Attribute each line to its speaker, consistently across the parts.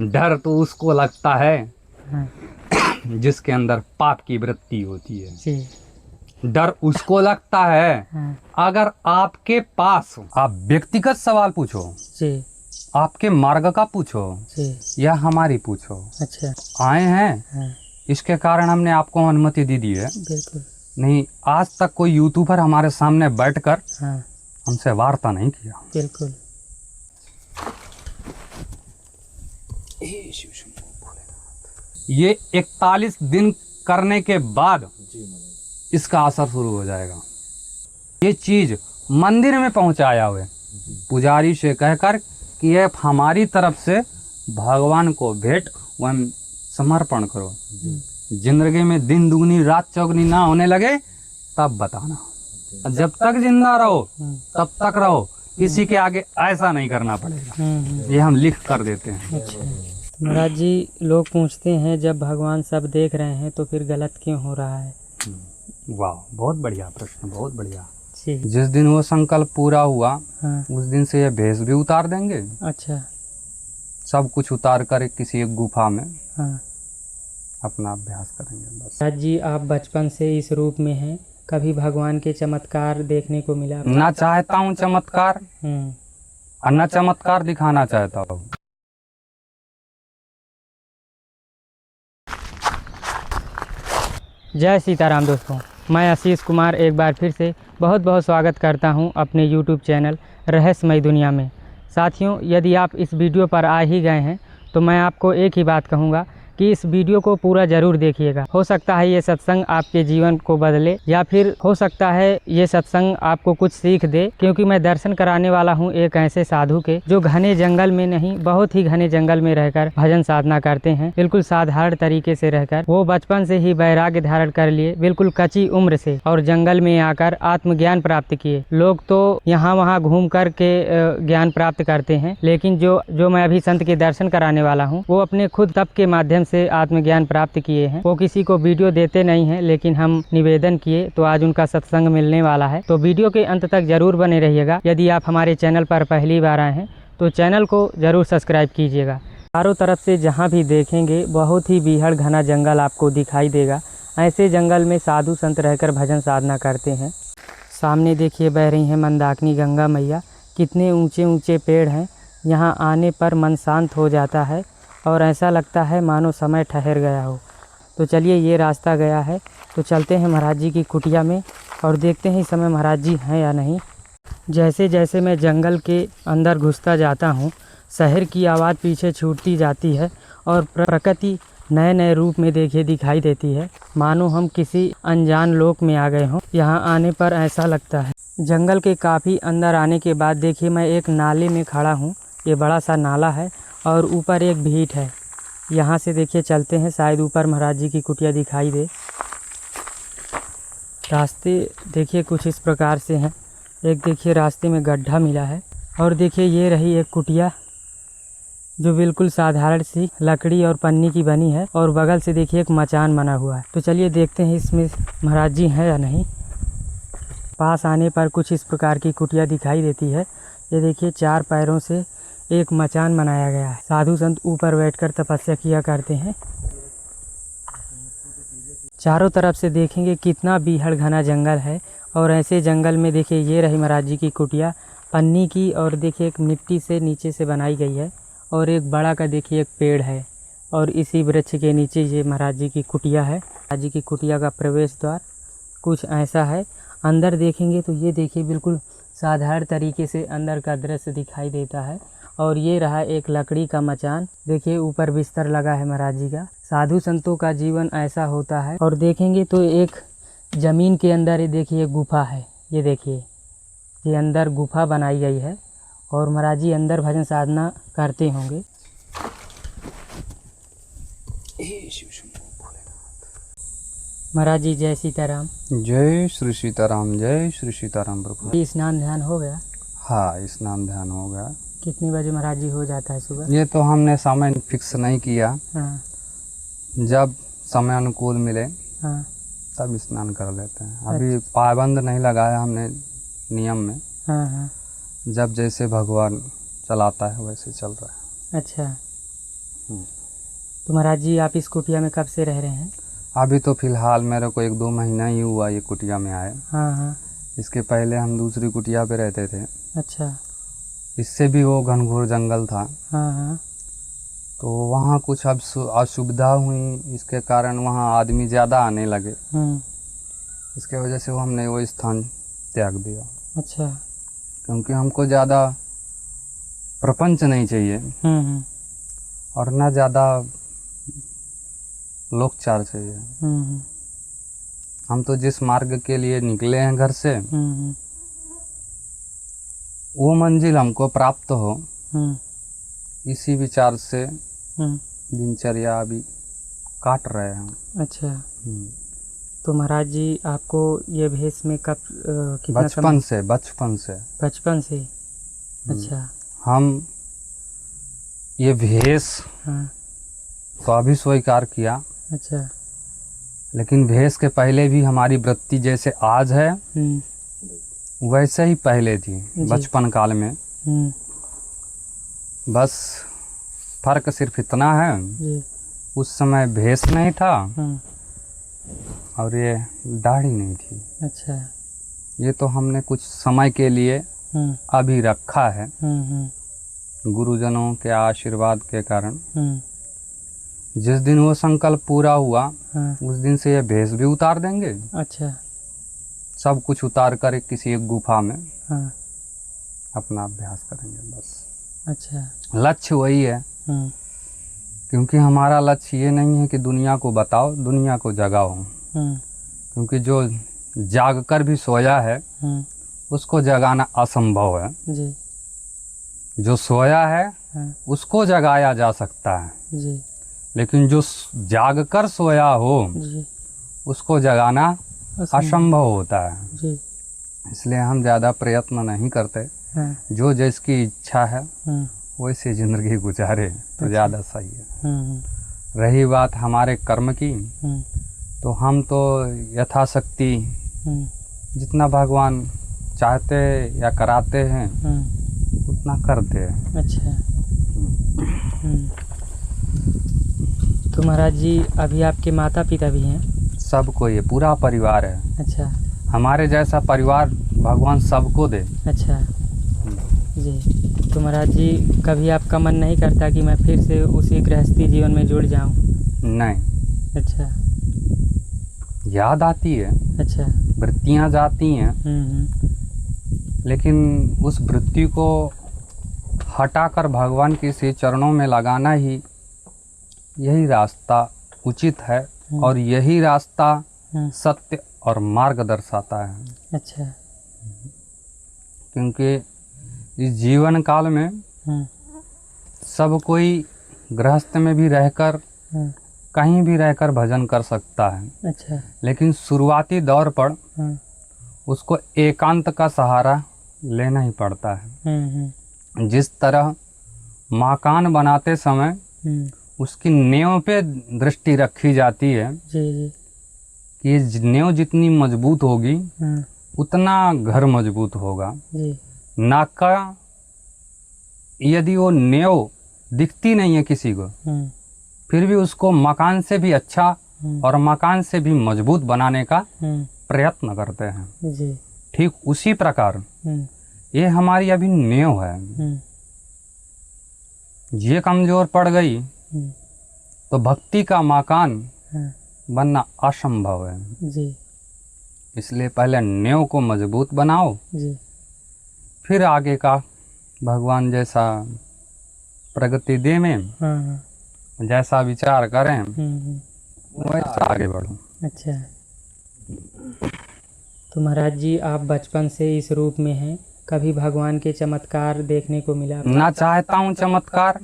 Speaker 1: डर तो उसको लगता है
Speaker 2: हाँ
Speaker 1: जिसके अंदर पाप की वृत्ति होती है।
Speaker 2: जी।
Speaker 1: डर उसको लगता है
Speaker 2: हाँ
Speaker 1: अगर आपके पास आप व्यक्तिगत सवाल पूछो,
Speaker 2: जी
Speaker 1: आपके मार्ग का पूछो
Speaker 2: जी।
Speaker 1: या हमारी पूछो,
Speaker 2: अच्छा।
Speaker 1: आए हैं
Speaker 2: हाँ
Speaker 1: इसके कारण हमने आपको अनुमति दे दी है।
Speaker 2: बिल्कुल।
Speaker 1: नहीं, आज तक कोई यूट्यूबर हमारे सामने बैठकर
Speaker 2: हाँ
Speaker 1: हमसे वार्ता नहीं किया।
Speaker 2: बिल्कुल।
Speaker 1: ये 41 दिन करने के बाद इसका असर शुरू हो जाएगा। ये चीज मंदिर में पहुंचाया हुए पुजारी से कहकर कि ये हमारी तरफ से भगवान को भेंट व समर्पण करो। जिंदगी में दिन दुगनी रात चौगनी ना होने लगे तब बताना। जब तक जिंदा रहो तब तक रहो, किसी के आगे ऐसा नहीं करना पड़ेगा। ये हम लिख कर देते हैं।
Speaker 2: अच्छा तो महाराज जी, लोग पूछते हैं जब भगवान सब देख रहे हैं तो फिर गलत क्यों हो रहा है?
Speaker 1: वाह, बहुत बढ़िया प्रश्न, बहुत बढ़िया।
Speaker 2: जी।
Speaker 1: जिस दिन वो संकल्प पूरा हुआ
Speaker 2: हाँ।
Speaker 1: उस दिन से ये भेष भी उतार देंगे।
Speaker 2: अच्छा।
Speaker 1: सब कुछ उतार कर किसी एक गुफा में
Speaker 2: हाँ।
Speaker 1: अपना अभ्यास करेंगे बस।
Speaker 2: महाराज जी, आप बचपन से इस रूप में हैं, कभी भगवान के चमत्कार देखने को मिला?
Speaker 1: ना चाहता हूँ चमत्कार और न चमत्कार दिखाना चाहता हूँ।
Speaker 2: जय सीताराम दोस्तों, मैं आशीष कुमार एक बार फिर से बहुत बहुत स्वागत करता हूं अपने YouTube चैनल रहस्यमय दुनिया में। साथियों, यदि आप इस वीडियो पर आ ही गए हैं तो मैं आपको एक ही बात कहूंगा कि इस वीडियो को पूरा ज़रूर देखिएगा। हो सकता है ये सत्संग आपके जीवन को बदले, या फिर हो सकता है ये सत्संग आपको कुछ सीख दे, क्योंकि मैं दर्शन कराने वाला हूँ एक ऐसे साधु के जो घने जंगल में नहीं, बहुत ही घने जंगल में रहकर भजन साधना करते हैं। बिल्कुल साधारण तरीके से रहकर वो बचपन से ही वैराग्य धारण कर लिए, बिल्कुल कच्ची उम्र से, और जंगल में आकर आत्मज्ञान प्राप्त किए। लोग तो यहाँ वहाँ घूम कर के ज्ञान प्राप्त करते हैं, लेकिन जो मैं अभी संत के दर्शन कराने वाला हूँ वो अपने खुद तप के माध्यम से आत्मज्ञान प्राप्त किए हैं। वो किसी को वीडियो देते नहीं हैं, लेकिन हम निवेदन किए तो आज उनका सत्संग मिलने वाला है। तो वीडियो के अंत तक जरूर बने रहिएगा। यदि आप हमारे चैनल पर पहली बार आए हैं तो चैनल को जरूर सब्सक्राइब कीजिएगा। चारों तरफ से जहाँ भी देखेंगे बहुत ही बीहड़ घना जंगल आपको दिखाई देगा। ऐसे जंगल में साधु संत रहकर भजन साधना करते हैं। सामने देखिए बह रही हैं मंदाकिनी गंगा मैया। कितने ऊंचे ऊंचे पेड़ हैं। यहाँ आने पर मन शांत हो जाता है और ऐसा लगता है मानो समय ठहर गया हो। तो चलिए, ये रास्ता गया है तो चलते हैं महाराज जी की कुटिया में और देखते हैं इस समय महाराज जी हैं या नहीं। जैसे जैसे मैं जंगल के अंदर घुसता जाता हूँ, शहर की आवाज़ पीछे छूटती जाती है और प्रकृति नए नए रूप में दिखाई देती है, मानो हम किसी अनजान लोक में आ गए हों। यहाँ आने पर ऐसा लगता है। जंगल के काफ़ी अंदर आने के बाद देखिए मैं एक नाले में खड़ा हूँ। ये बड़ा सा नाला है और ऊपर एक भीट है। यहाँ से देखिए चलते हैं, शायद ऊपर महाराज जी की कुटिया दिखाई दे। रास्ते देखिए कुछ इस प्रकार से हैं। एक देखिए रास्ते में गड्ढा मिला है और देखिए ये रही एक कुटिया जो बिल्कुल साधारण सी लकड़ी और पन्नी की बनी है, और बगल से देखिए एक मचान बना हुआ है। तो चलिए देखते हैं इसमें महाराज जी हैं या नहीं। पास आने पर कुछ इस प्रकार की कुटिया दिखाई देती है। ये देखिए 4 पैरों से एक मचान बनाया गया है। साधु संत ऊपर बैठकर तपस्या किया करते हैं। चारों तरफ से देखेंगे कितना बीहड़ घना जंगल है, और ऐसे जंगल में देखिए ये रही महाराज जी की कुटिया पन्नी की, और देखिए एक मिट्टी से नीचे से बनाई गई है, और एक बड़ा का देखिए एक पेड़ है, और इसी वृक्ष के नीचे ये महाराज जी की कुटिया है। महाराज जी की कुटिया का प्रवेश द्वार कुछ ऐसा है। अंदर देखेंगे तो ये देखिए बिल्कुल साधारण तरीके से अंदर का दृश्य दिखाई देता है। और ये रहा एक लकड़ी का मचान। देखिए ऊपर बिस्तर लगा है महाराज जी का। साधु संतों का जीवन ऐसा होता है। और देखेंगे तो एक ज़मीन के अंदर ये देखिए गुफा है। ये देखिए ये अंदर गुफा बनाई गई है, और महाराज जी अंदर भजन साधना करते होंगे। महाराज जी जय सीताराम।
Speaker 1: जय श्री सीताराम, जय श्री सीताराम प्रभु।
Speaker 2: स्नान ध्यान हो गया?
Speaker 1: हाँ, स्नान ध्यान हो गया।
Speaker 2: कितने बजे महाराज जी हो जाता है सुबह?
Speaker 1: ये तो हमने समय फिक्स नहीं किया।
Speaker 2: हाँ।
Speaker 1: जब समय अनुकूल मिले
Speaker 2: हाँ।
Speaker 1: तब स्नान कर लेते हैं। अभी पाबंद नहीं लगाया हमने नियम में।
Speaker 2: हाँ। हाँ।
Speaker 1: जब जैसे भगवान चलाता है वैसे चल रहा है।
Speaker 2: अच्छा। तो महाराज जी आप इस कुटिया में कब से रह रहे हैं?
Speaker 1: अभी तो फिलहाल मेरे को 1-2 महीना ही हुआ ये कुटिया में आए।
Speaker 2: हाँ हाँ।
Speaker 1: इसके पहले हम दूसरी कुटिया पे रहते थे।
Speaker 2: अच्छा।
Speaker 1: इससे भी वो घनघोर जंगल था।
Speaker 2: हाँ हाँ।
Speaker 1: तो वहाँ कुछ अब असुविधा हुई, इसके कारण वहाँ आदमी ज़्यादा आने लगे। इसके वजह से हमने वो स्थान त्याग दिया।
Speaker 2: अच्छा।
Speaker 1: क्योंकि हमको ज़्यादा प्रपंच नहीं चाहिए और ना ज़्यादा लोकचार चाहिए। हम तो जिस मार्ग के लिए निकले हैं घर से, वो मंजिल हमको प्राप्त हो, इसी विचार से दिनचर्या अभी काट रहे हैं।
Speaker 2: अच्छा। तो महाराज जी आपको ये भेष में कब कितना
Speaker 1: बचपन से
Speaker 2: बचपन से? अच्छा।
Speaker 1: हम ये भेष
Speaker 2: हाँ।
Speaker 1: तो अभी स्वीकार किया।
Speaker 2: अच्छा।
Speaker 1: लेकिन भेष के पहले भी हमारी वृत्ति जैसे आज है वैसे ही पहले थी, बचपन काल में। बस फर्क सिर्फ इतना है, उस समय भेष नहीं था और ये दाढ़ी नहीं थी।
Speaker 2: अच्छा।
Speaker 1: ये तो हमने कुछ समय के लिए अभी रखा है गुरुजनों के आशीर्वाद के कारण। जिस दिन वो संकल्प पूरा हुआ उस दिन से ये भेष भी उतार देंगे।
Speaker 2: अच्छा।
Speaker 1: सब कुछ उतार कर किसी एक गुफा में अपना अभ्यास करेंगे बस।
Speaker 2: अच्छा।
Speaker 1: लक्ष्य वही है। क्योंकि हमारा लक्ष्य ये नहीं है कि दुनिया को बताओ, दुनिया को जगाओ। क्योंकि जो जाग कर भी सोया है उसको जगाना असंभव है
Speaker 2: जी।
Speaker 1: जो सोया है उसको जगाया जा सकता है
Speaker 2: जी।
Speaker 1: लेकिन जो जाग कर सोया हो
Speaker 2: जी।
Speaker 1: उसको जगाना असंभव होता है
Speaker 2: जी।
Speaker 1: इसलिए हम ज़्यादा प्रयत्न नहीं करते। जो जिसकी इच्छा है वैसे ज़िंदगी गुजारे तो ज़्यादा सही है। रही बात हमारे कर्म की, तो हम तो यथाशक्ति जितना भगवान चाहते या कराते हैं उतना करते हैं।
Speaker 2: अच्छा। तो महाराज जी अभी आपके माता पिता भी हैं?
Speaker 1: सबको, ये पूरा परिवार है।
Speaker 2: अच्छा।
Speaker 1: हमारे जैसा परिवार भगवान सबको दे।
Speaker 2: अच्छा जी। तो महाराज जी कभी आपका मन नहीं करता कि मैं फिर से उसी गृहस्थी जीवन में जुड़ जाऊं?
Speaker 1: नहीं।
Speaker 2: अच्छा।
Speaker 1: याद आती है।
Speaker 2: अच्छा।
Speaker 1: वृत्तियाँ जाती हैं लेकिन उस वृत्ति को हटाकर भगवान के से चरणों में लगाना ही यही रास्ता उचित है और यही रास्ता सत्य और मार्ग दर्शाता है।
Speaker 2: अच्छा।
Speaker 1: क्योंकि इस जीवन काल में सब कोई गृहस्थ में भी रहकर कहीं भी रहकर भजन कर सकता है।
Speaker 2: अच्छा।
Speaker 1: लेकिन शुरुआती दौर पर उसको एकांत का सहारा लेना ही पड़ता है। जिस तरह मकान बनाते समय उसकी नींव पे दृष्टि रखी जाती है
Speaker 2: जी।
Speaker 1: कि ये नींव जितनी मजबूत होगी उतना घर मजबूत होगा।
Speaker 2: जी।
Speaker 1: ना का यदि वो नींव दिखती नहीं है किसी को फिर भी उसको मकान से भी अच्छा और मकान से भी मजबूत बनाने का प्रयत्न करते हैं।
Speaker 2: जी।
Speaker 1: ठीक उसी प्रकार ये हमारी अभी नींव है। ये कमजोर पड़ गई तो भक्ति का मकान बनना असंभव है।
Speaker 2: जी।
Speaker 1: इसलिए पहले नींव को मजबूत बनाओ
Speaker 2: जी।
Speaker 1: फिर आगे का भगवान जैसा प्रगति दे में जैसा विचार करें वैसा आगे बढ़ो।
Speaker 2: अच्छा। तो महाराज जी आप बचपन से इस रूप में हैं, कभी भगवान के चमत्कार देखने को मिला?
Speaker 1: ना चाहता हूँ चमत्कार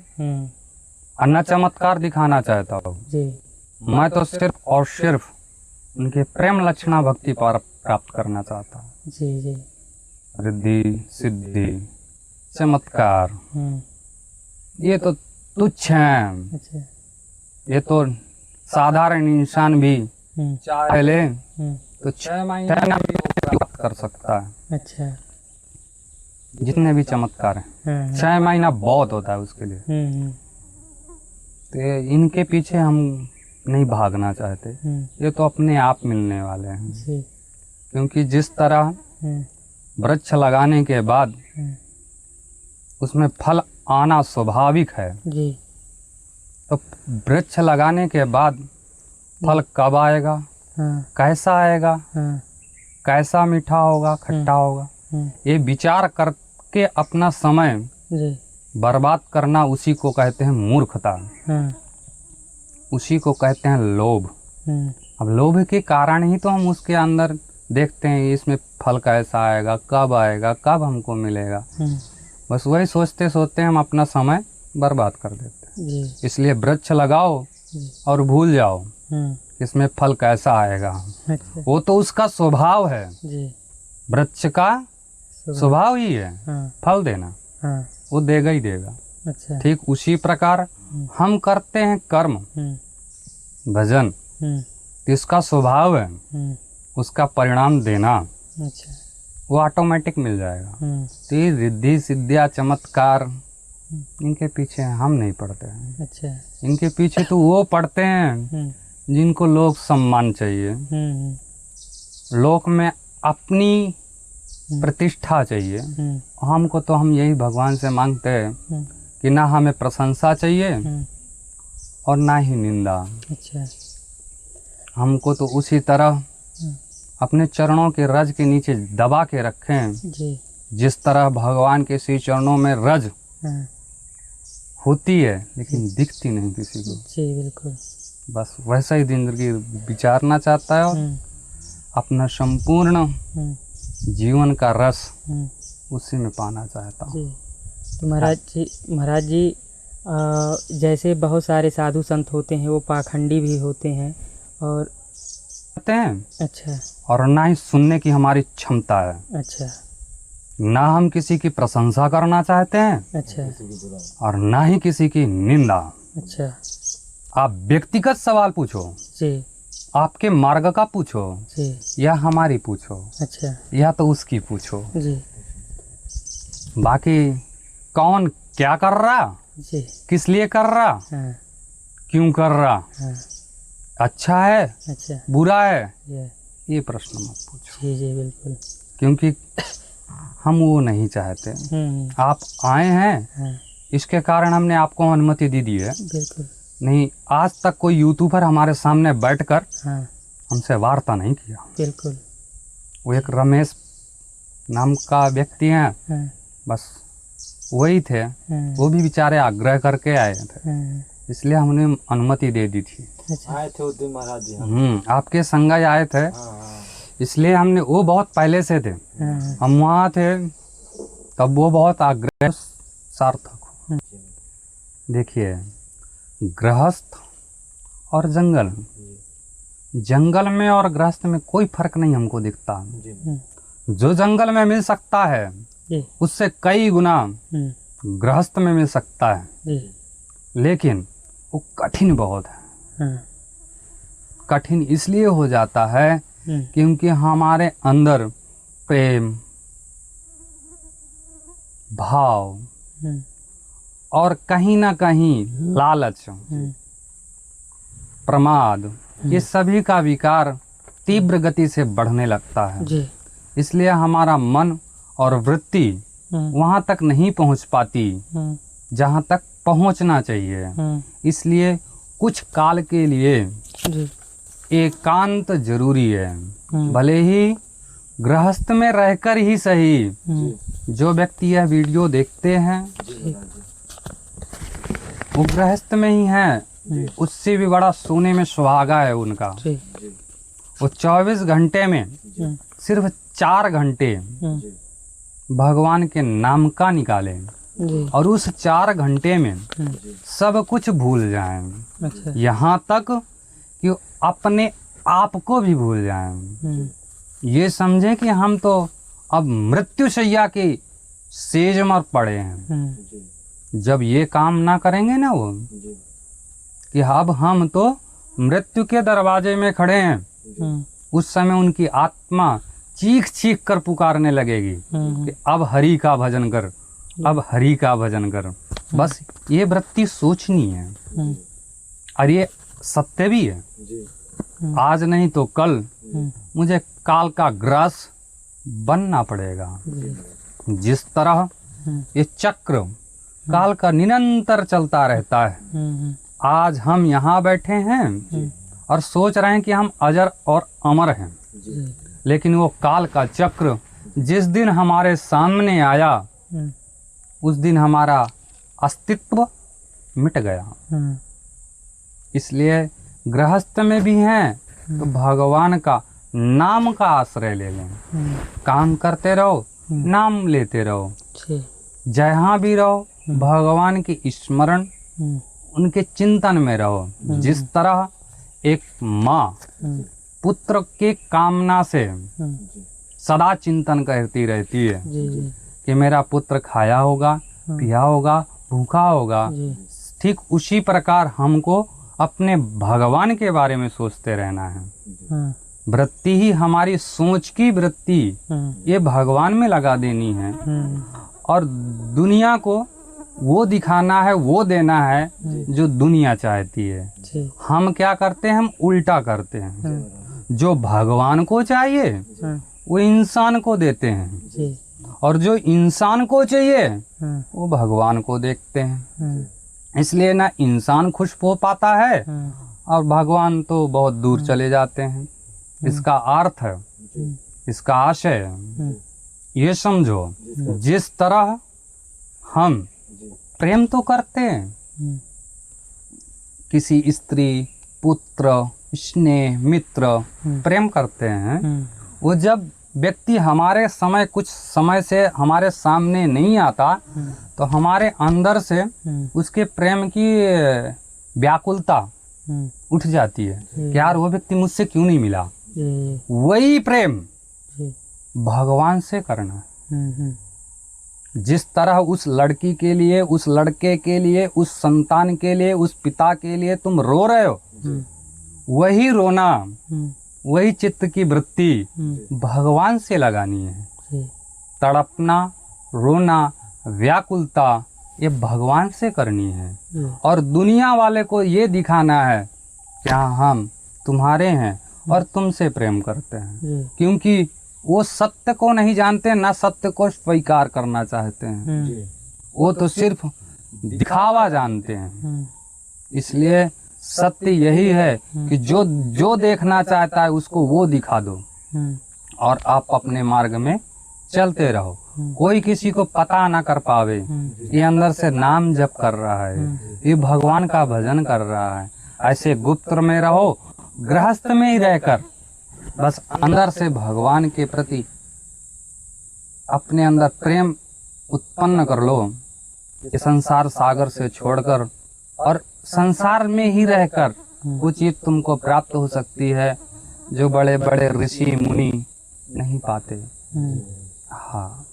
Speaker 1: और न चमत्कार दिखाना चाहता हूँ
Speaker 2: जी।
Speaker 1: मैं तो सिर्फ और सिर्फ उनके प्रेम लक्षणा भक्ति पर प्राप्त करना चाहता हूँ।
Speaker 2: जी। जी।
Speaker 1: रिद्धि सिद्धि चमत्कार ये तो तुच्छ हैं।
Speaker 2: अच्छा।
Speaker 1: ये तो साधारण इंसान भी चाहे ले तो 6 महीने में भी प्राप्त कर सकता है।
Speaker 2: अच्छा।
Speaker 1: जितने भी चमत्कार हैं। 6 महीना बहुत होता है उसके लिए। तो इनके पीछे हम नहीं भागना चाहते, ये तो अपने आप मिलने वाले हैं। क्योंकि जिस तरह वृक्ष लगाने के बाद उसमें फल आना स्वाभाविक है, तो वृक्ष लगाने के बाद फल कब आएगा, कैसा आएगा, कैसा मीठा होगा, खट्टा होगा, ये विचार करके अपना समय बर्बाद करना, उसी को कहते हैं मूर्खता, उसी को कहते हैं लोभ। अब लोभ के कारण ही तो हम उसके अंदर देखते हैं इसमें फल कैसा आएगा, कब हमको मिलेगा। बस वही सोचते सोचते हम अपना समय बर्बाद कर देते हैं। इसलिए वृक्ष लगाओ और भूल जाओ इसमें फल कैसा आएगा। वो तो उसका स्वभाव है, वृक्ष का स्वभाव ही है फल देना, वो देगा ही देगा। ठीक उसी प्रकार हम करते हैं कर्म भजन, इसका स्वभाव है उसका परिणाम देना, वो ऑटोमेटिक मिल जाएगा। तो ये रिद्धि सिद्धियाँ चमत्कार इनके पीछे हम नहीं पड़ते हैं। इनके पीछे तो वो पड़ते हैं जिनको लोग सम्मान चाहिए, लोक में अपनी प्रतिष्ठा चाहिए। हमको तो हम यही भगवान से मांगते हैं कि ना हमें प्रशंसा चाहिए और ना ही निंदा। हमको तो उसी तरह अपने चरणों के रज के नीचे दबा के रखें, जिस तरह भगवान के श्री चरणों में रज होती है लेकिन दिखती नहीं किसी को।
Speaker 2: बिल्कुल।
Speaker 1: बस वैसा ही जिंदगी विचारना चाहता है और अपना संपूर्ण जीवन का रस उसी में पाना चाहता हूँ।
Speaker 2: तो महाराज जी जैसे बहुत सारे साधु संत होते हैं, वो पाखंडी भी होते हैं और
Speaker 1: हैं। और ना ही सुनने की हमारी क्षमता है। ना हम किसी की प्रशंसा करना चाहते हैं और ना ही किसी की निंदा। आप व्यक्तिगत सवाल पूछो, आपके मार्ग का पूछो, या हमारी पूछो, या तो उसकी पूछो। बाकी कौन क्या कर रहा, किस लिए कर रहा, क्यों कर रहा, अच्छा है बुरा है, ये प्रश्न मत पूछो।
Speaker 2: बिल्कुल।
Speaker 1: क्योंकि हम वो नहीं चाहते। आप आए हैं इसके कारण हमने आपको अनुमति दे दी है।
Speaker 2: बिल्कुल।
Speaker 1: नहीं, आज तक कोई यूट्यूबर हमारे सामने बैठकर हमसे वार्ता नहीं किया।
Speaker 2: बिल्कुल।
Speaker 1: वो एक रमेश नाम का व्यक्ति है, बस वही थे। वो भी बेचारे आग्रह करके आए थे, इसलिए हमने अनुमति दे दी थी।
Speaker 3: आए थे उस दिन महाराज जी।
Speaker 1: आपके संगय आए थे, इसलिए हमने, वो बहुत पहले से थे, हम वहाँ थे तब वो बहुत आग्रह सार्थक हो। देखिए, गृहस्थ और जंगल में और गृहस्थ में कोई फर्क नहीं हमको दिखता। जो जंगल में मिल सकता है उससे कई गुना गृहस्थ में मिल सकता है, लेकिन वो कठिन बहुत है। कठिन इसलिए हो जाता है क्योंकि हमारे अंदर प्रेम, भाव और कहीं ना कहीं लालच, प्रमाद, ये सभी का विकार तीव्र गति से बढ़ने लगता है। इसलिए हमारा मन और वृत्ति वहाँ तक नहीं पहुँच पाती जहाँ तक पहुँचना चाहिए। इसलिए कुछ काल के लिए एकांत जरूरी है। भले ही गृहस्थ में रहकर ही सही, जो व्यक्ति यह वीडियो देखते हैं वो गृहस्थ में ही हैं, उससे भी बड़ा सोने में सुहागा है उनका। वो 24 घंटे में सिर्फ 4 घंटे भगवान के नाम का निकालें और उस 4 घंटे में सब कुछ भूल जाएं। यहाँ तक कि अपने आप को भी भूल जाएं। ये समझें कि हम तो अब मृत्युशैया की सेज में पड़े हैं। जब ये काम ना करेंगे ना वो, कि अब हम तो मृत्यु के दरवाजे में खड़े हैं, उस समय उनकी आत्मा चीख चीख कर पुकारने लगेगी कि अब हरि का भजन कर, अब हरि का भजन कर। बस ये वृत्ति सोचनी है, और ये सत्य भी है। आज नहीं तो कल मुझे काल का ग्रास बनना पड़ेगा। जिस तरह ये चक्र काल का निरंतर चलता रहता है, आज हम यहाँ बैठे हैं और सोच रहे हैं कि हम अजर और अमर हैं, लेकिन वो काल का चक्र जिस दिन हमारे सामने आया उस दिन हमारा अस्तित्व मिट गया। इसलिए गृहस्थ में भी हैं तो भगवान का नाम का आश्रय ले लें। काम करते रहो, नाम लेते रहो, जहाँ भी रहो भगवान की स्मरण, उनके चिंतन में रहो। जिस तरह एक माँ पुत्र के कामना से सदा चिंतन करती रहती है कि मेरा पुत्र खाया होगा, पिया होगा, भूखा होगा, ठीक उसी प्रकार हमको अपने भगवान के बारे में सोचते रहना है। वृत्ति ही हमारी सोच की वृत्ति ये भगवान में लगा देनी है, और दुनिया को वो दिखाना है, वो देना है जो दुनिया चाहती है। हम क्या करते हैं, हम उल्टा करते हैं। जो भगवान को चाहिए वो इंसान को देते हैं, और जो इंसान को चाहिए वो भगवान को देखते हैं। इसलिए ना इंसान खुश हो पाता है और भगवान तो बहुत दूर चले जाते हैं। इसका अर्थ है, इसका आशय ये समझो, जिस तरह हम प्रेम तो करते हैं, किसी स्त्री, पुत्र, स्नेह, मित्र प्रेम करते हैं, वो जब व्यक्ति हमारे समय कुछ समय से हमारे सामने नहीं आता तो हमारे अंदर से उसके प्रेम की व्याकुलता उठ जाती है कि यार वो व्यक्ति मुझसे क्यों नहीं मिला। वही प्रेम भगवान से करना है। जिस तरह उस लड़की के लिए, उस लड़के के लिए, उस संतान के लिए, उस पिता के लिए तुम रो रहे हो, वही रोना, वही चित्त की वृत्ति भगवान से लगानी है। तड़पना, रोना, व्याकुलता ये भगवान से करनी है, और दुनिया वाले को ये दिखाना है कि हाँ हम तुम्हारे हैं और तुमसे प्रेम करते हैं, क्योंकि वो सत्य को नहीं जानते, ना सत्य को स्वीकार करना चाहते हैं। वो तो सिर्फ दिखावा जानते हैं। इसलिए सत्य यही है कि जो देखना चाहता है उसको वो दिखा दो, और आप अपने मार्ग में चलते रहो। कोई किसी को पता ना कर पावे ये अंदर से नाम जप कर रहा है, ये भगवान का भजन कर रहा है। ऐसे गुप्त में रहो, गृहस्थ में ही रहकर बस अंदर से भगवान के प्रति अपने अंदर प्रेम उत्पन्न कर लो। ये संसार सागर से छोड़कर और संसार में ही रहकर वो चीज तुमको प्राप्त हो सकती है जो बड़े बड़े ऋषि मुनि नहीं पाते। हाँ,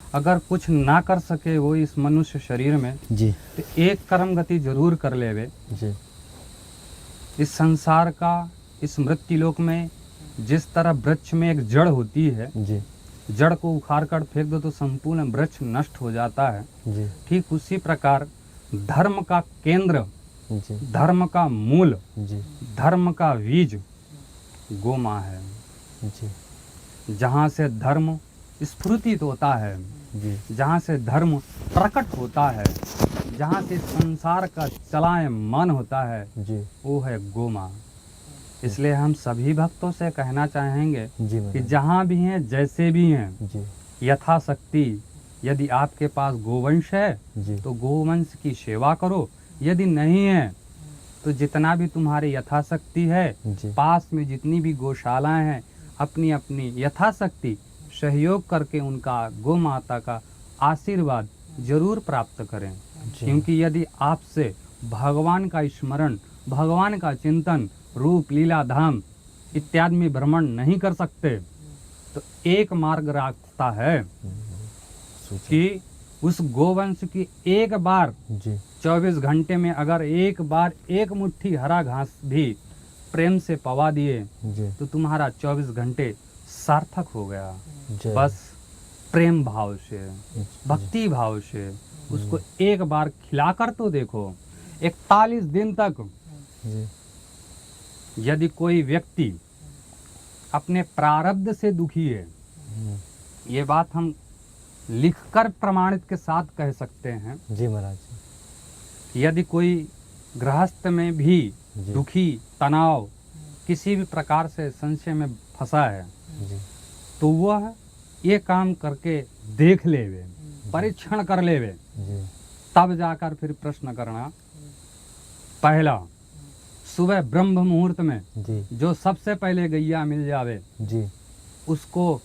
Speaker 1: अगर कुछ ना कर सके वो इस मनुष्य शरीर में
Speaker 3: जी,
Speaker 1: तो एक कर्म गति जरूर कर लेवे
Speaker 3: जी,
Speaker 1: इस संसार का, इस मृत्युलोक में जिस तरह वृक्ष में एक जड़ होती है,
Speaker 3: जी,
Speaker 1: जड़ को उखाड़ कर फेंक दो तो संपूर्ण वृक्ष नष्ट हो जाता है।
Speaker 3: जी,
Speaker 1: ठीक उसी प्रकार धर्म का केंद्र,
Speaker 3: जी,
Speaker 1: धर्म का मूल,
Speaker 3: जी,
Speaker 1: धर्म का बीज गौ माँ है।
Speaker 3: जी,
Speaker 1: जहाँ से धर्म स्फुरित होता है,
Speaker 3: जी,
Speaker 1: जहाँ से धर्म प्रकट होता है, जहाँ से संसार का चलायमान होता है,
Speaker 3: जी,
Speaker 1: वो है गौ माँ। इसलिए हम सभी भक्तों से कहना चाहेंगे
Speaker 3: जी,
Speaker 1: कि जहाँ भी हैं, जैसे भी हैं,
Speaker 3: जी,
Speaker 1: यथाशक्ति यदि आपके पास गोवंश है
Speaker 3: जी,
Speaker 1: तो गोवंश की सेवा करो। यदि नहीं है तो जितना भी तुम्हारे यथाशक्ति है,
Speaker 3: जी,
Speaker 1: पास में जितनी भी गौशालाएं हैं, अपनी अपनी यथाशक्ति सहयोग करके उनका गौ माता का आशीर्वाद जरूर प्राप्त करें। क्योंकि यदि आपसे भगवान का स्मरण, भगवान का चिंतन, रूप, लीला, धाम इत्यादि में भ्रमण नहीं कर सकते तो एक मार्ग रास्ता है कि उस गोवंश की एक बार
Speaker 3: जी,
Speaker 1: 24 घंटे में अगर एक बार एक मुट्ठी हरा घास भी प्रेम से पवा दिए
Speaker 3: जी,
Speaker 1: तो तुम्हारा 24 घंटे सार्थक हो गया।
Speaker 3: जय।
Speaker 1: बस प्रेम भाव से, भक्ति भाव से उसको एक बार खिलाकर तो देखो। 41 दिन तक
Speaker 3: जी।
Speaker 1: यदि कोई व्यक्ति अपने प्रारब्ध से दुखी है, ये बात हम लिखकर प्रमाणित के साथ कह सकते हैं।
Speaker 3: जी महाराज।
Speaker 1: यदि कोई गृहस्थ में भी
Speaker 3: जी।
Speaker 1: दुखी, तनाव, किसी भी प्रकार से संशय में फंसा है,
Speaker 3: जी।
Speaker 1: तो वह ये काम करके देख लेवे, परीक्षण कर लेवे,
Speaker 3: जी।
Speaker 1: तब जाकर फिर प्रश्न करना। पहला, सुबह ब्रह्म मुहूर्त में
Speaker 3: जी।
Speaker 1: जो सबसे पहले गैया मिल जावे,
Speaker 3: जी।
Speaker 1: उसको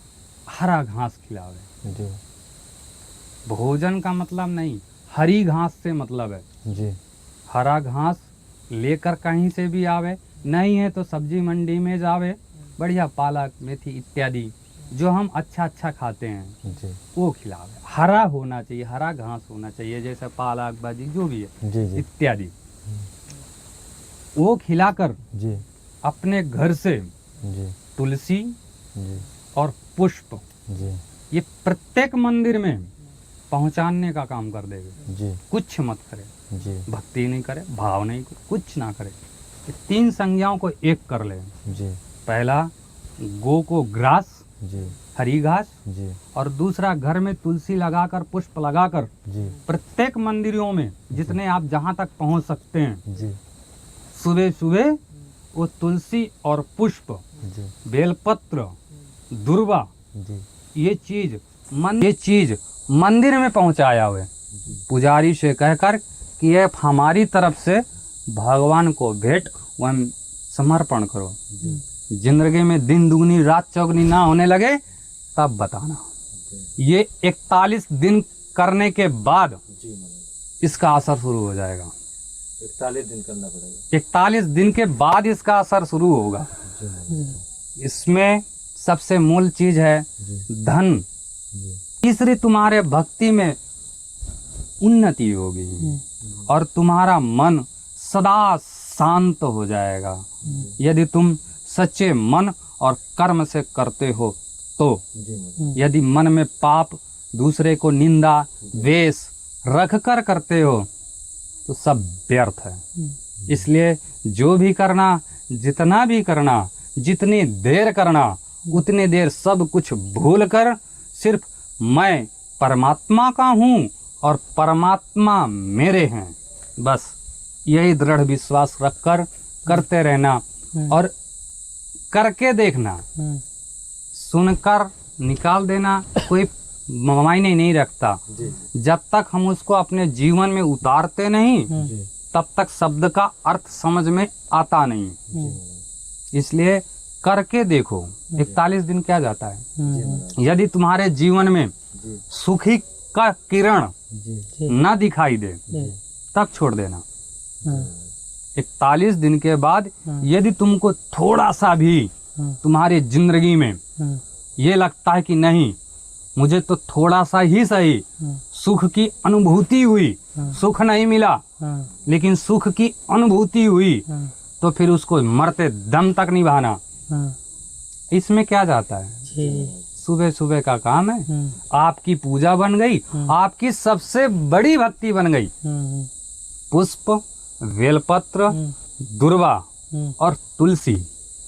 Speaker 1: हरा घास खिलावे।
Speaker 3: जी।
Speaker 1: भोजन का मतलब नहीं, हरी घास से मतलब है।
Speaker 3: जी।
Speaker 1: हरा घास लेकर कहीं से भी आवे, नहीं है तो सब्जी मंडी में जावे, बढ़िया पालक, मेथी इत्यादि जो हम अच्छा खाते हैं
Speaker 3: जी।
Speaker 1: वो खिलावे। हरा होना चाहिए, हरा घास होना चाहिए, जैसे पालक, भाजी जो भी है
Speaker 3: जी। जी।
Speaker 1: इत्यादि, वो खिलाकर
Speaker 3: जी।
Speaker 1: अपने घर से
Speaker 3: जी।
Speaker 1: तुलसी
Speaker 3: जी।
Speaker 1: और पुष्प
Speaker 3: जी।
Speaker 1: ये प्रत्येक मंदिर में पहुंचाने का काम कर देवे।
Speaker 3: जी।
Speaker 1: कुछ मत करे,
Speaker 3: जी।
Speaker 1: भक्ति नहीं करे, भाव नहीं करे, कुछ ना करे। ये 3 संज्ञाओं को एक कर ले।
Speaker 3: जी।
Speaker 1: पहला, गो को ग्रास,
Speaker 3: जी।
Speaker 1: हरी घास,
Speaker 3: जी।
Speaker 1: और दूसरा घर में तुलसी लगाकर, पुष्प लगाकर,
Speaker 3: जी।
Speaker 1: प्रत्येक मंदिरों में जितने आप जहां तक पहुंच सकते हैं,
Speaker 3: जी।
Speaker 1: सुबह सुबह वो तुलसी और पुष्प,
Speaker 3: जी।
Speaker 1: बेलपत्र, दुर्वा,
Speaker 3: जी।
Speaker 1: ये चीज मंदिर में पहुंचाया हुए पुजारी से कहकर कि ये हमारी तरफ से भगवान को भेंट वह समर्पण करो। जिंदगी में दिन दुगनी रात चौगनी ना होने लगे तब बताना। ये 41 दिन करने के बाद इसका असर शुरू हो जाएगा।
Speaker 3: 41 दिन करना पड़ेगा।
Speaker 1: 41 दिन के बाद इसका असर शुरू होगा। इसमें सबसे मूल चीज है धन। तीसरी, तुम्हारे भक्ति में उन्नति होगी और तुम्हारा मन सदा शांत हो जाएगा। यदि तुम सच्चे मन और कर्म से करते हो तो। यदि मन में पाप, दूसरे को निंदा, द्वेष रख कर करते हो तो सब व्यर्थ है। इसलिए जो भी करना, जितना भी करना, जितनी देर करना, उतनी देर सब कुछ भूल कर सिर्फ मैं परमात्मा का हूँ और परमात्मा मेरे हैं, बस यही दृढ़ विश्वास रखकर करते रहना और करके देखना। सुनकर निकाल देना कोई मायने नहीं रखता। जब तक हम उसको अपने जीवन में उतारते नहीं तब तक शब्द का अर्थ समझ में आता नहीं। इसलिए करके देखो। 41 दिन क्या जाता है। यदि तुम्हारे जीवन में सुखी का किरण न दिखाई दे तब छोड़ देना। 41 दिन के बाद यदि तुमको थोड़ा सा भी तुम्हारी जिंदगी में ये लगता है कि नहीं, मुझे तो थोड़ा सा ही सही सुख की अनुभूति हुई, सुख नहीं मिला लेकिन सुख की अनुभूति हुई, तो फिर उसको मरते दम तक निभाना। इसमें क्या जाता है, सुबह सुबह का काम है, आपकी पूजा बन गई, आपकी सबसे बड़ी भक्ति बन गई। पुष्प, बेलपत्र, दुर्वा और तुलसी,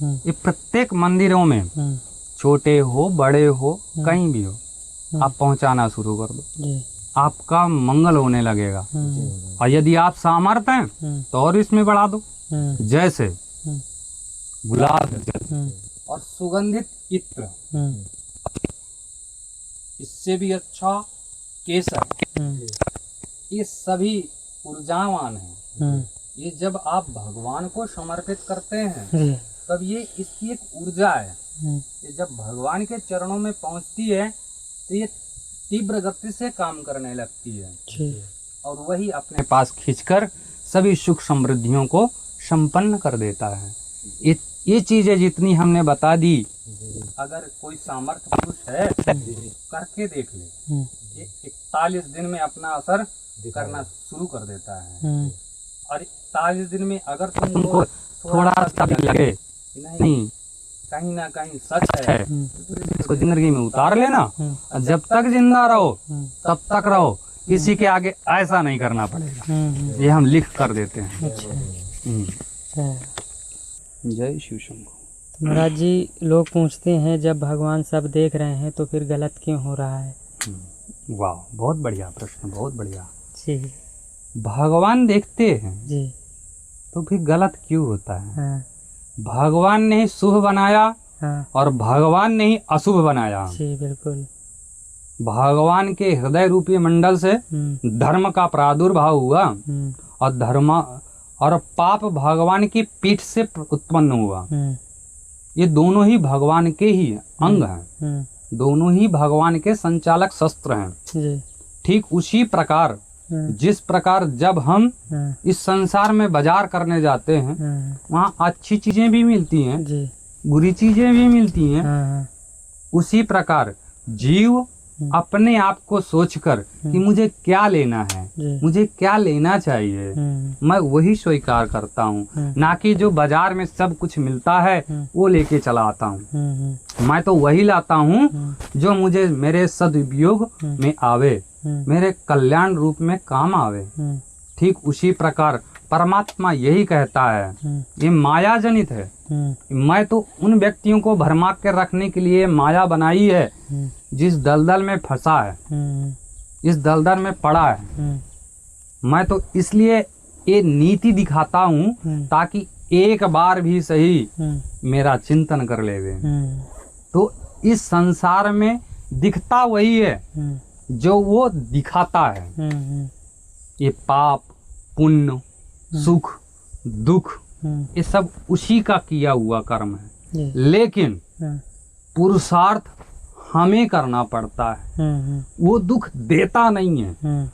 Speaker 1: ये प्रत्येक मंदिरों में छोटे हो बड़े हो कहीं भी हो आप पहुंचाना शुरू कर दो, आपका मंगल होने लगेगा। और यदि आप सामर्थ्य हैं तो और इसमें बढ़ा दो, जैसे गुलाब जल और सुगंधित इत्र, इससे भी अच्छा केसर, ये सभी ऊर्जावान हैं। ये जब आप भगवान को समर्पित करते हैं तब ये इसकी एक ऊर्जा है। ये जब भगवान के चरणों में पहुंचती है तो ये तीव्र गति से काम करने लगती है और वही अपने पास खींचकर सभी सुख समृद्धियों को संपन्न कर देता है। ये चीजें जितनी हमने बता दी, अगर कोई सामर्थ्य पुरुष है करके देख ले, ये 41 दिन में अपना असर करना शुरू कर देता है। और 41 दिन में अगर तुमको थोड़ा सा भी लगे नहीं कहीं ना कहीं सच है, इसको जिंदगी में उतार लेना। और जब तक जिंदा रहो तब तक रहो, किसी के आगे ऐसा नहीं करना पड़ेगा। ये हम लिख कर देते हैं। जय शिव शंभू।
Speaker 2: महाराज जी, लोग पूछते हैं जब भगवान सब देख रहे हैं तो फिर गलत क्यों हो रहा है?
Speaker 1: वाह, बहुत बढ़िया प्रश्न, बहुत बढ़िया।
Speaker 2: जी
Speaker 1: भगवान देखते हैं
Speaker 2: जी।
Speaker 1: तो फिर गलत क्यों होता है?
Speaker 2: हाँ
Speaker 1: भगवान ने ही शुभ बनाया
Speaker 2: हाँ
Speaker 1: और भगवान ने ही अशुभ बनाया।
Speaker 2: जी बिल्कुल।
Speaker 1: भगवान के हृदय रूपी मंडल से धर्म का प्रादुर्भाव हुआ और धर्म और पाप भगवान की पीठ से उत्पन्न हुआ। ये दोनों ही भगवान के ही अंग हैं, दोनों ही भगवान के संचालक शस्त्र हैं।
Speaker 2: जी
Speaker 1: ठीक उसी प्रकार जिस प्रकार जब हम इस संसार में बाजार करने जाते हैं, वहाँ अच्छी चीजें भी मिलती हैं,
Speaker 2: जी
Speaker 1: बुरी चीजें भी मिलती हैं।
Speaker 2: हाँ
Speaker 1: उसी प्रकार जीव अपने आप को सोचकर कि मुझे क्या लेना है,
Speaker 2: जी
Speaker 1: मुझे क्या लेना चाहिए, मैं वही स्वीकार करता हूँ, ना कि जो बाजार में सब कुछ मिलता है वो लेके चला आता हूँ। मैं तो वही लाता हूँ जो मुझे मेरे सदुपयोग में आवे, मेरे कल्याण रूप में काम आवे। ठीक उसी प्रकार परमात्मा यही कहता है, ये माया जनित है। मैं तो उन व्यक्तियों को भरमा के रखने के लिए माया बनाई है जिस दलदल में फंसा है, इस दलदल में पड़ा है। मैं तो इसलिए ये नीति दिखाता हूँ ताकि एक बार भी सही मेरा चिंतन कर लेवे। तो इस संसार में दिखता वही है जो वो दिखाता है। ये पाप पुण्य सुख दुख ये सब उसी का किया हुआ कर्म है, लेकिन पुरुषार्थ हमें करना पड़ता है। वो दुख देता नहीं है।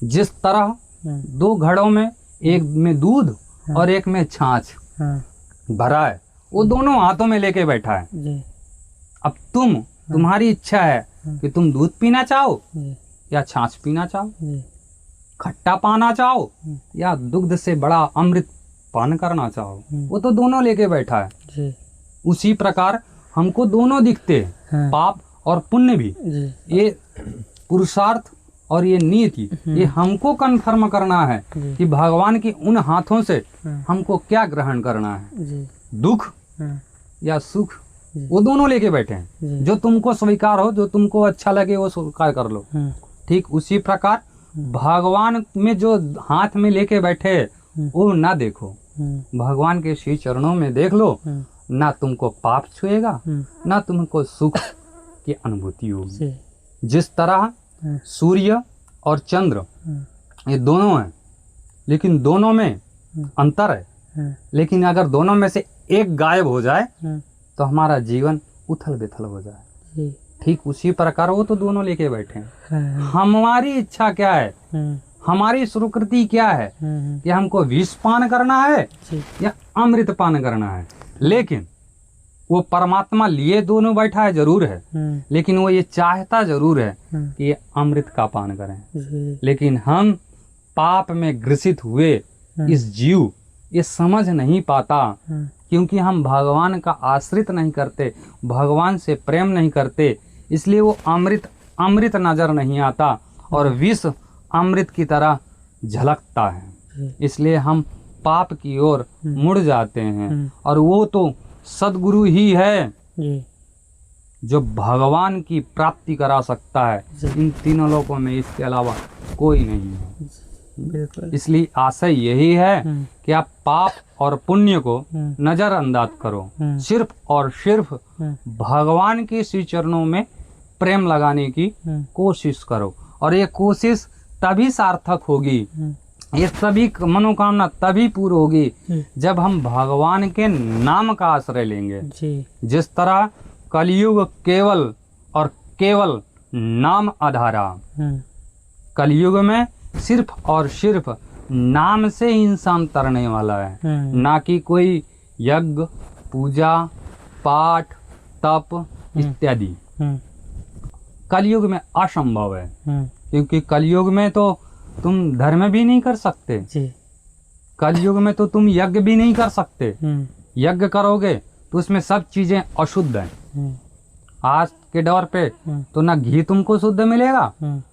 Speaker 1: जिस तरह दो घड़ों में, एक में दूध और एक में छाछ भरा है, वो दोनों हाथों में लेके बैठा है। अब तुम्हारी इच्छा है कि तुम दूध पीना चाहो या छाछ पीना चाहो, खट्टा पाना चाहो या दुग्ध से बड़ा अमृत पान करना चाहो, वो तो दोनों लेके बैठा है। उसी प्रकार हमको दोनों दिखते हैं, पाप और पुण्य भी। ये पुरुषार्थ और ये नीति, ये हमको कन्फर्म करना है कि भगवान के उन हाथों से हमको क्या ग्रहण करना है, दुख या सुख। वो दोनों लेके बैठे हैं, जो तुमको स्वीकार हो, जो तुमको अच्छा लगे वो स्वीकार कर लो। ठीक उसी प्रकार भगवान में जो हाथ में लेके बैठे वो ना देखो, भगवान के श्री चरणों में देख लो। ना तुमको पाप छुएगा, ना तुमको सुख की अनुभूति होगी। जिस तरह सूर्य और चंद्र ये दोनों हैं, लेकिन दोनों में अंतर है। लेकिन अगर दोनों में से एक गायब हो जाए तो हमारा जीवन उथल बिथल हो जाए। ठीक उसी प्रकार वो तो दोनों लेके बैठे हैं। हमारी इच्छा क्या है, हमारी सुकृति क्या है कि हमको विष पान करना है या अमृत पान करना है। लेकिन वो परमात्मा लिए दोनों बैठा है जरूर है, लेकिन वो ये चाहता जरूर है कि ये अमृत का पान करें। लेकिन हम पाप में ग्रसित हुए इस जीव ये समझ नहीं पाता, क्योंकि हम भगवान का आश्रित नहीं करते, भगवान से प्रेम नहीं करते, इसलिए वो अमृत नजर नहीं आता और विष अमृत की तरह झलकता है। इसलिए हम पाप की ओर मुड़ जाते हैं। और वो तो सद्गुरु ही है जो भगवान की प्राप्ति करा सकता है। इन तीनों लोकों में इसके अलावा कोई नहीं है। इसलिए आशय यही है कि आप पाप और पुण्य को नजरअंदाज करो, सिर्फ और सिर्फ भगवान के श्री चरणों में प्रेम लगाने की कोशिश करो। और ये कोशिश तभी सार्थक होगी, ये सभी मनोकामना तभी पूरी होगी जब हम भगवान के नाम का आश्रय लेंगे। जिस तरह कलयुग केवल और केवल नाम आधारा, कलयुग में सिर्फ और सिर्फ नाम से ही इंसान तरने वाला है, ना कि कोई यज्ञ पूजा पाठ तप इत्यादि। कलयुग में असंभव है, क्योंकि कलयुग में तो तुम धर्म भी नहीं कर सकते, कलयुग में तो तुम यज्ञ भी नहीं कर सकते। यज्ञ करोगे तो उसमें सब चीजें अशुद्ध हैं।
Speaker 2: हम्म,
Speaker 1: आज के दौर पे तो ना घी तुमको शुद्ध मिलेगा,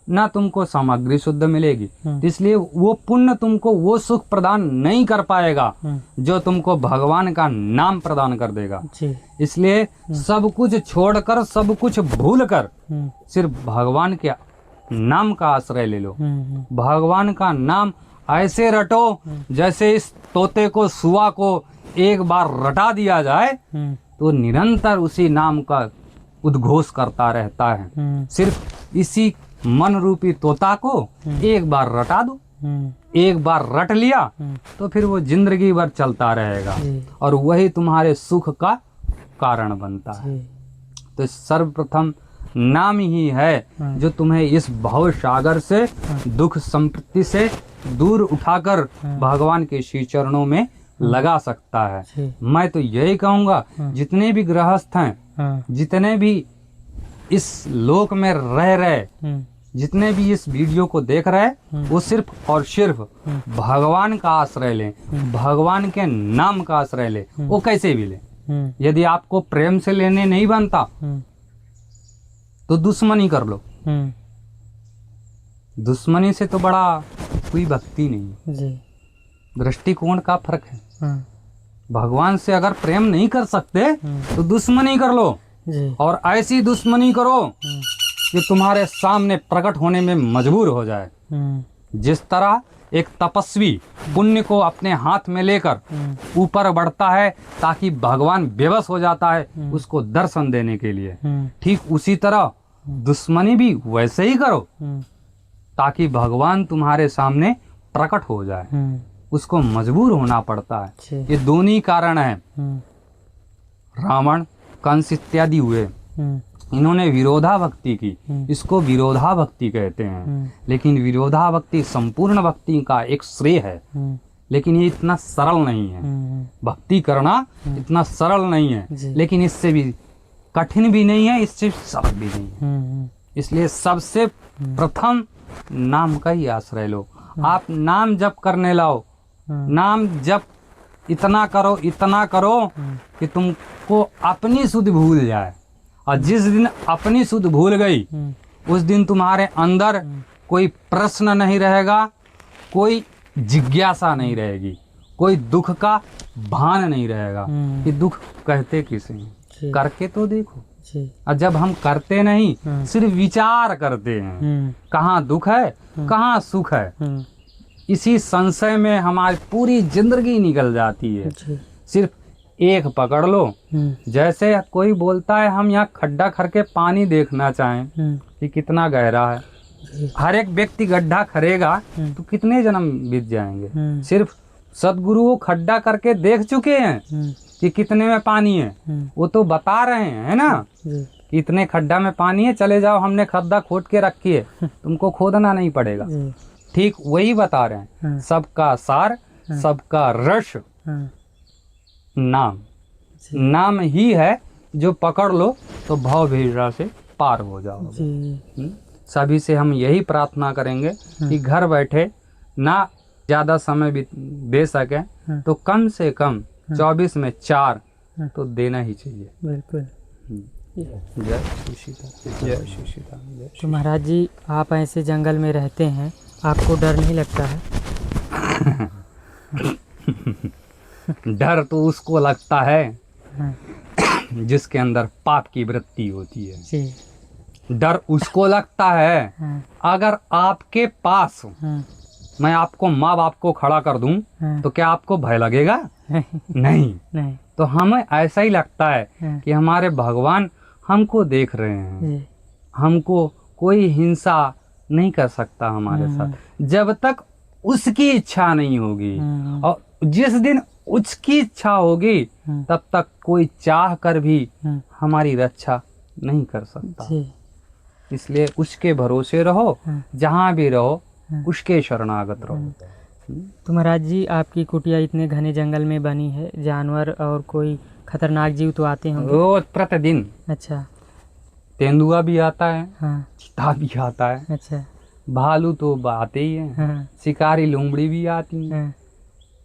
Speaker 1: ना तुमको सामग्री शुद्ध मिलेगी। तो इसलिए वो पुण्य तुमको वो सुख प्रदान नहीं कर पाएगा जो तुमको भगवान का नाम प्रदान कर देगा।
Speaker 2: जी।
Speaker 1: इसलिए सब कुछ छोड़कर, सब कुछ भूल कर सिर्फ भगवान के नाम का आश्रय ले लो। भगवान का नाम ऐसे रटो जैसे इस तोते को, सुआ को एक बार रटा दिया जाए तो निरंतर उसी नाम का उद्घोष करता रहता है। सिर्फ इसी मन रूपी तोता को एक बार रटा दो, एक बार रट लिया तो फिर वो जिंदगी भर चलता रहेगा और वही तुम्हारे सुख का कारण बनता है। तो सर्वप्रथम नाम ही है जो तुम्हें इस भव सागर से, दुख संपत्ति से दूर उठाकर भगवान के श्री चरणों में लगा सकता है। मैं तो यही कहूँगा, जितने भी गृहस्थ हैं, जितने भी इस लोक में रह रहे, जितने भी इस वीडियो को देख रहे हैं, वो सिर्फ और सिर्फ भगवान का आश्रय लें, भगवान के नाम का आश्रय लें। वो कैसे भी लें। यदि आपको प्रेम से लेने नहीं बनता तो दुश्मनी कर लो। दुश्मनी से तो बड़ा कोई भक्ति नहीं।
Speaker 2: जी।
Speaker 1: दृष्टिकोण का फर्क है। भगवान से अगर प्रेम नहीं कर सकते तो दुश्मनी कर लो,
Speaker 2: जी।
Speaker 1: और ऐसी दुश्मनी करो कि तुम्हारे सामने प्रकट होने में मजबूर हो जाए। जिस तरह एक तपस्वी पुण्य को अपने हाथ में लेकर ऊपर बढ़ता है ताकि भगवान बेबस हो जाता है उसको दर्शन देने के लिए, ठीक उसी तरह दुश्मनी भी वैसे ही करो ताकि भगवान तुम्हारे सामने प्रकट हो जाए। उसको मजबूर होना पड़ता है। ये दोनों ही कारण हैं। रावण, कंस इत्यादि हुए, इन्होंने विरोधा भक्ति की, इसको विरोधा भक्ति कहते हैं। लेकिन विरोधा भक्ति संपूर्ण भक्ति का एक श्रेय है, लेकिन ये इतना सरल नहीं है। भक्ति करना इतना सरल नहीं है, लेकिन इससे भी कठिन भी नहीं है, इससे सरल भी नहीं है। इसलिए सबसे प्रथम नाम का ही आश्रय लो। आप नाम जप करने लाओ, नाम जप इतना करो कि तुमको अपनी सुध भूल जाए। और जिस दिन अपनी सुध भूल गई उस दिन तुम्हारे अंदर कोई प्रश्न नहीं रहेगा, कोई जिज्ञासा नहीं रहेगी, कोई दुख का भान नहीं रहेगा कि दुख कहते किसे हैं। करके तो देखो। और जब हम करते नहीं, सिर्फ विचार करते हैं कहाँ दुख है, कहाँ सुख है, इसी संशय में हमारी पूरी जिंदगी निकल जाती है। सिर्फ एक पकड़ लो। जैसे कोई बोलता है हम यहाँ खड्डा करके पानी देखना चाहें कि कितना गहरा है। हर एक व्यक्ति गड्ढा खरेगा तो कितने जन्म बीत जाएंगे। सिर्फ सदगुरु वो खड्डा करके देख चुके हैं कि कितने में पानी है, वो तो बता रहे हैं, है ना, कि इतने खड्डा में पानी है, चले जाओ, हमने खड्डा खोद के रखी है, तुमको खोदना नहीं पड़ेगा। ठीक वही बता रहे हैं। सबका सार, सबका रस नाम। नाम ही है जो पकड़ लो तो भव भेजा से पार हो जाओ। सभी से हम यही प्रार्थना करेंगे कि घर बैठे ना ज्यादा समय भी दे सके तो कम से कम 24 में 4 तो देना ही चाहिए।
Speaker 2: बिल्कुल।
Speaker 1: जय श्री सीता, जय श्री सीता।
Speaker 2: तो महाराज जी, आप ऐसे जंगल में रहते हैं, आपको डर नहीं लगता है?
Speaker 1: डर तो उसको लगता है जिसके अंदर पाप की वृत्ति होती है।
Speaker 2: जी।
Speaker 1: डर उसको लगता है अगर आपके पास मैं आपको माँ बाप को खड़ा कर दूं तो क्या आपको भय लगेगा? नहीं। तो हमें ऐसा ही लगता है कि हमारे भगवान हमको देख रहे हैं, हमको कोई हिंसा नहीं कर सकता हमारे साथ जब तक उसकी इच्छा नहीं होगी। और जिस दिन उसकी इच्छा होगी तब तक कोई चाह कर भी हमारी रक्षा नहीं कर सकता। इसलिए उसके भरोसे रहो, जहाँ भी रहो उसके शरणागत रहो।
Speaker 2: तो महाराज जी, आपकी कुटिया इतने घने जंगल में बनी है, जानवर और कोई खतरनाक जीव तो आते होंगे?
Speaker 1: रोज प्रतिदिन।
Speaker 2: अच्छा।
Speaker 1: तेंदुआ भी आता है,
Speaker 2: हाँ।
Speaker 1: चीता भी आता है।
Speaker 2: अच्छा।
Speaker 1: भालू तो आते ही हैं।
Speaker 2: हाँ।
Speaker 1: शिकारी लोमड़ी भी आती हैं।
Speaker 2: हाँ।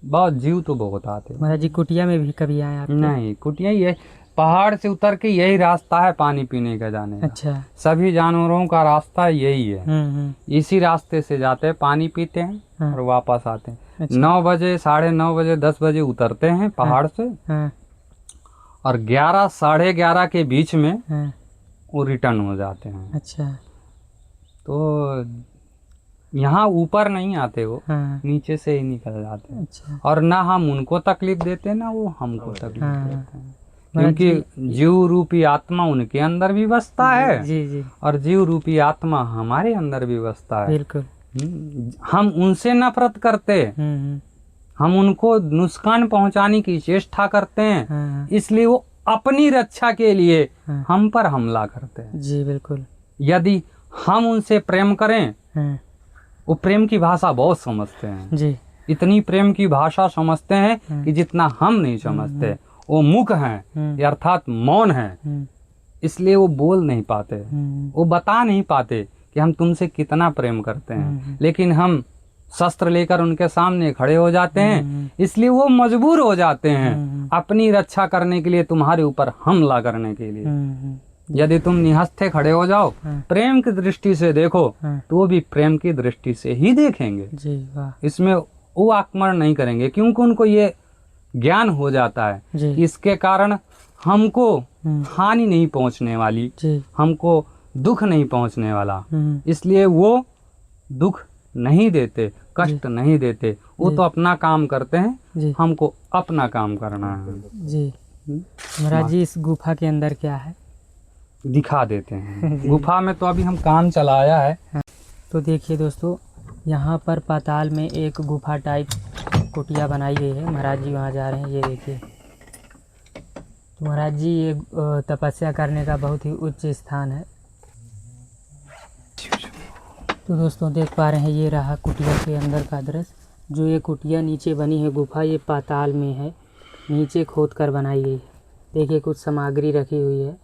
Speaker 1: बहुत जीव तो बहुत आते हैं।
Speaker 2: महाराज जी कुटिया में भी कभी आए आप?
Speaker 1: नहीं, कुटिया ये पहाड़ से उतर के यही रास्ता है पानी पीने का जाने का।
Speaker 2: अच्छा।
Speaker 1: सभी जानवरों का रास्ता यही है। इसी रास्ते से जाते हैं, पानी पीते हैं
Speaker 2: हाँ।
Speaker 1: और वापस आते हैं।
Speaker 2: अच्छा।
Speaker 1: 9 बजे, 9:30 बजे, 10 बजे उतरते हैं पहाड़ से
Speaker 2: हाँ।
Speaker 1: और 11, 11:30 के बीच में
Speaker 2: हाँ।
Speaker 1: वो रिटर्न हो जाते हैं।
Speaker 2: अच्छा।
Speaker 1: तो यहाँ ऊपर नहीं आते वो,
Speaker 2: हाँ।
Speaker 1: नीचे से ही निकल जाते हैं।
Speaker 2: अच्छा।
Speaker 1: और ना हम उनको तकलीफ देते ना वो हमको तकलीफ
Speaker 2: हाँ।
Speaker 1: देते हैं,
Speaker 2: महाराज
Speaker 1: क्योंकि जीव रूपी आत्मा उनके अंदर भी बसता है
Speaker 2: जी जी
Speaker 1: और जीव रूपी आत्मा हमारे अंदर भी बसता है।
Speaker 2: बिल्कुल।
Speaker 1: हम उनसे नफरत करते, हम उनको नुकसान पहुंचाने की चेष्टा करते हैं,
Speaker 2: हाँ।
Speaker 1: इसलिए वो अपनी रक्षा के लिए
Speaker 2: हाँ।
Speaker 1: हम पर हमला करते हैं।
Speaker 2: जी बिल्कुल।
Speaker 1: यदि हम उनसे प्रेम करें,
Speaker 2: हाँ।
Speaker 1: वो प्रेम की भाषा बहुत समझते हैं,
Speaker 2: जी।
Speaker 1: इतनी प्रेम की भाषा समझते हैं कि जितना हम नहीं समझते। वो मूक हैं, अर्थात मौन हैं, इसलिए वो बोल नहीं पाते, वो बता नहीं पाते कि हम तुमसे कितना प्रेम करते हैं। लेकिन हम शस्त्र लेकर उनके सामने खड़े हो जाते हैं, इसलिए वो मजबूर हो जाते हैं अपनी रक्षा करने के लिए, तुम्हारे ऊपर हमला करने के लिए। यदि तुम निहस्थे खड़े हो जाओ, प्रेम की दृष्टि से देखो, तो वो भी प्रेम की दृष्टि से ही देखेंगे।
Speaker 2: जी वाह।
Speaker 1: इसमें वो आक्रमण नहीं करेंगे, क्योंकि उनको ये ज्ञान हो जाता है
Speaker 2: जी।
Speaker 1: कि इसके कारण हमको हानि नहीं पहुंचने वाली,
Speaker 2: जी।
Speaker 1: हमको दुख नहीं पहुंचने वाला, इसलिए वो दुख नहीं देते, कष्ट नहीं देते। वो तो अपना काम करते हैं,
Speaker 2: जी।
Speaker 1: हमको अपना काम करना है।
Speaker 2: जी। महाराज जी इस गुफा के अंदर क्या है?
Speaker 1: दिखा देते हैं। गुफा में तो अभी हम काम चलाया है।
Speaker 2: तो देखिए दोस्तों, यहाँ पर पाताल में एक गुफा टाइप कुटिया बनाई गई है। महाराज जी वहाँ जा रहे हैं, ये देखिए। तो महाराज जी ये तपस्या करने का बहुत ही उच्च स्थान है। तो दोस्तों देख पा रहे हैं, ये रहा कुटिया के अंदर का दृश्य। जो ये कुटिया नीचे बनी है गुफा, ये पाताल में है, नीचे खोद कर बनाई गई है। देखिए कुछ सामग्री रखी हुई है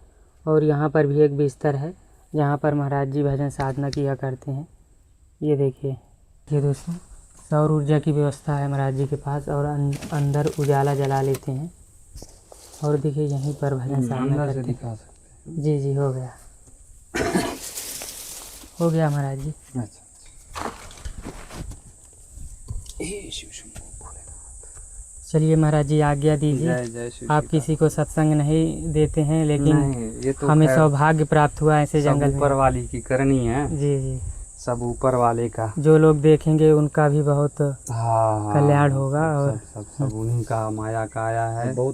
Speaker 2: और यहाँ पर भी एक बिस्तर है जहाँ पर महाराज जी भजन साधना किया करते हैं। ये देखिए, ये दोस्तों सौर ऊर्जा की व्यवस्था है महाराज जी के पास और अंदर उजाला जला लेते हैं। और देखिए यहीं पर भजन साधना करते हैं। जी जी हो गया, हो गया महाराज जी। चलिए महाराज जी आज्ञा दीजिए। आप किसी को सत्संग नहीं देते हैं, लेकिन
Speaker 1: ये तो
Speaker 2: हमें सौभाग्य प्राप्त हुआ ऐसे जंगल में।
Speaker 1: ऊपर वाली की करनी है।
Speaker 2: जी जी।
Speaker 1: सब ऊपर वाले का,
Speaker 2: जो लोग देखेंगे उनका भी बहुत कल्याण होगा। और
Speaker 1: सब उन्हीं का, माया का आया है। बहुत